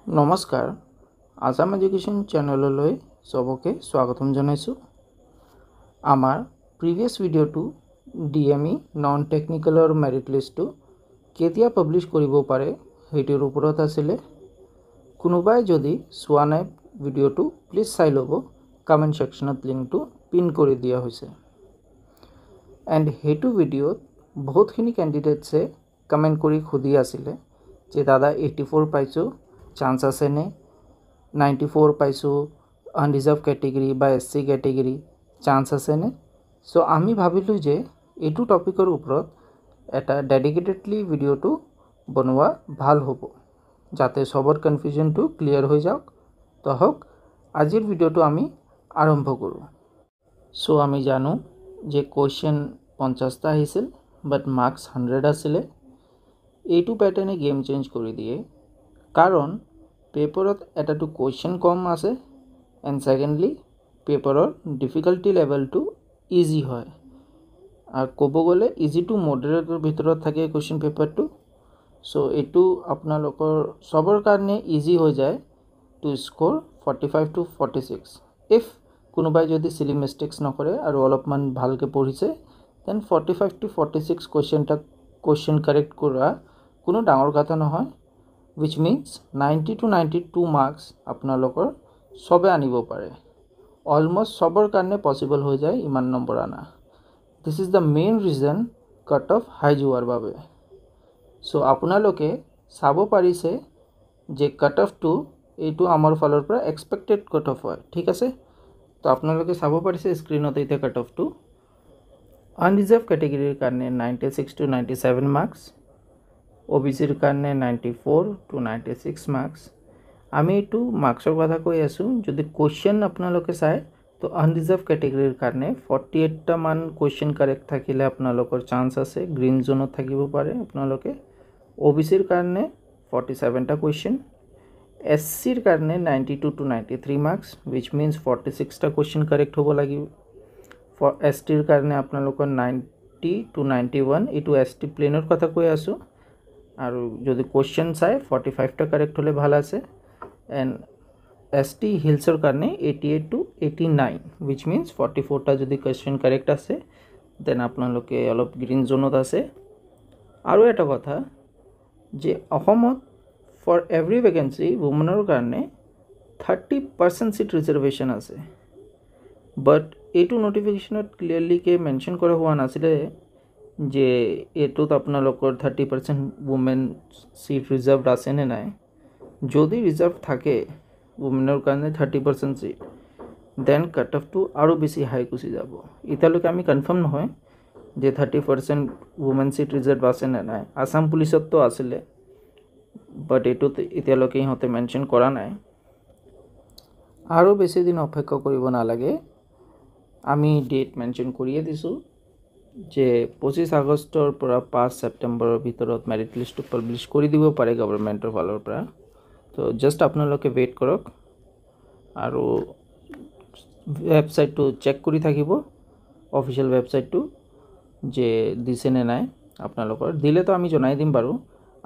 নমস্কাৰ আসাম এডুকেশ্যন চেনেললৈ সবকে স্বাগতম জনাইছোঁ। আমাৰ প্ৰিভিয়াছ ভিডিঅ'টো ডিএমই নন টেকনিকেলৰ মেৰিট লিষ্টটো কেতিয়া পাব্লিছ কৰিব পাৰে সেইটোৰ ওপৰত আছিলে। কোনোবাই যদি চোৱা নাই ভিডিঅ'টো প্লিজ চাই ল'ব, কমেণ্ট ছেকশ্যনত লিংকটো পিন কৰি দিয়া হৈছে। এণ্ড সেইটো ভিডিঅ'ত বহুতখিনি কেণ্ডিডেটছে কমেণ্ট কৰি সুধি আছিলে যে দাদা 84 পাইছোঁ, চান্স আছে নে? 94 পাইছোঁ, আনৰিজাৰ্ভ কেটেগৰী বা SC কেটেগৰী, চান্স আছে নে? সো আমি ভাবিলোঁ যে এইটো টপিকৰ ওপৰত এটা ডেডিকেটেডলি ভিডিঅ'টো বনোৱা ভাল হ'ব, যাতে সবৰ কনফিউজনটো ক্লিয়াৰ হৈ যাওক। তো হওক আজিৰ ভিডিঅ'টো আমি আৰম্ভ কৰোঁ। সো আমি জানো যে কুৱেশ্যন 50টা আহিছিল বাট মাৰ্কছ 100 আছিলে। এইটো প্যাটাৰ্নে গেম চেঞ্জ কৰি দিয়ে, কাৰণ পেপাৰত এটাটো কুৱেশ্যন কম আছে এণ্ড সেকেণ্ডলি পেপাৰৰ ডিফিকাল্টি লেভেলটো ইজি হয়। আৰু ক'ব গ'লে ইজি টু মডাৰেটৰ ভিতৰত থাকে কুৱেশ্যন পেপাৰটো। সো এইটো আপোনালোকৰ সবৰ কাৰণে ইজি হৈ যায় টু স্ক'ৰ 45 to 46 ইফ কোনোবাই যদি চিলি মিষ্টেক্স নকৰে আৰু অলপমান ভালকৈ পঢ়িছে, দেন 45 to 46 কুৱেশ্যন কাৰেক্ট কৰা কোনো ডাঙৰ কথা নহয়, which means 90 to 92 marks আপোনালোকৰ সবে আনিব পাৰে। অলমোষ্ট সবৰ কাৰণে পসিবল হৈ যায় ইমান নম্বৰ আনা। This is the main reason cut off high যোৱাৰ বাবে। সো আপোনালোকে চাব পাৰিছে যে কাট অফটো এইটো আমাৰ ফালৰ পৰা এক্সপেক্টেড কাট অফ হয়, ঠিক আছে। তো আপোনালোকে চাব পাৰিছে স্ক্ৰীনত এতিয়া কাট অফটো। আনৰিজাৰ্ভ কেটেগৰীৰ কাৰণে 96 to 97 মাৰ্কছ, OBCৰ কাৰণে 94 to 96 মাৰ্কছ। আমি এইটো মাৰ্কছৰ কথা কৈ আছোঁ। যদি কুৱেশ্যন আপোনালোকে চাই তো আনৰিজাৰ্ভ কেটেগৰীৰ কাৰণে 48টা মান কুৱেশ্যন কাৰেক্ট থাকিলে আপোনালোকৰ চান্স আছে, গ্ৰীণ জোনত থাকিব পাৰে আপোনালোকে। OBCৰ কাৰণে 47টা কুৱেশ্যন, SCৰ কাৰণে 92 to 93 মাৰ্কছ, which means 46টা কুৱেশ্যন কাৰেক্ট হ'ব লাগিব। STৰ কাৰণে আপোনালোকৰ 90 to 91, এইটো ST প্লেনৰ কথা কৈ আছোঁ। আৰু যদি কুৱেশ্যন চাই 45টা কাৰেক্ট হ'লে ভাল আছে। এণ্ড ST হিলছৰ কাৰণে 88 to 89, which means 44টা যদি কুৱেশ্যন কাৰেক্ট আছে দেন আপোনালোকে অলপ গ্ৰীণ জোনত আছে। আৰু এটা কথা যে অসমত ফৰ এভৰি ভেকেঞ্চি ৱুমেনৰ কাৰণে 30% চিট ৰিজাৰ্ভেশ্যন আছে, বাট এইটো নটিফিকেশ্যনত ক্লিয়াৰলিকৈ মেনশ্যন কৰা হোৱা নাছিলে যে এইটোত আপোনালোকৰ 30% ৱুমেন চিট ৰিজাৰ্ভড আছে নে নাই। যদি ৰিজাৰ্ভ থাকে ৱুমেনৰ কাৰণে 30% চিট, দেন কাট অফটো আৰু বেছি হাই গুচি যাব। এতিয়ালৈকে আমি কনফাৰ্ম নহয় যে 30% ৱুমেন চিট ৰিজাৰ্ভ আছে নে নাই। আসাম পুলিচততো আছিলে, বাট এইটোত এতিয়ালৈকে ইহঁতে মেনশ্যন কৰা নাই। আৰু বেছি দিন অপেক্ষা কৰিব নালাগে, আমি ডেট মেনশ্যন কৰিয়ে দিছোঁ যে 25 আগষ্টৰ পৰা 5 ছেপ্টেম্বৰৰ ভিতৰত মেৰিট লিষ্টটো পাব্লিছ কৰি দিব পাৰে গভৰ্ণমেণ্টৰ ফালৰ পৰা। তো জাষ্ট আপোনালোকে ৱেইট কৰক আৰু ৱেবছাইটটো চেক কৰি থাকিব, অফিচিয়েল ৱেবছাইটটো যে দিছে নে নাই। আপোনালোকৰ দিলেতো আমি জনাই দিম বাৰু।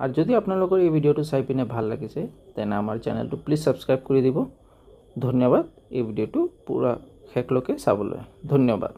আৰু যদি আপোনালোকৰ এই ভিডিঅ'টো চাই পিনে ভাল লাগিছে তেনে আমাৰ চেনেলটো প্লিজ ছাবস্ক্ৰাইব কৰি দিব। ধন্যবাদ এই ভিডিঅ'টো পূৰা শেষলৈকে চাবলৈ। ধন্যবাদ।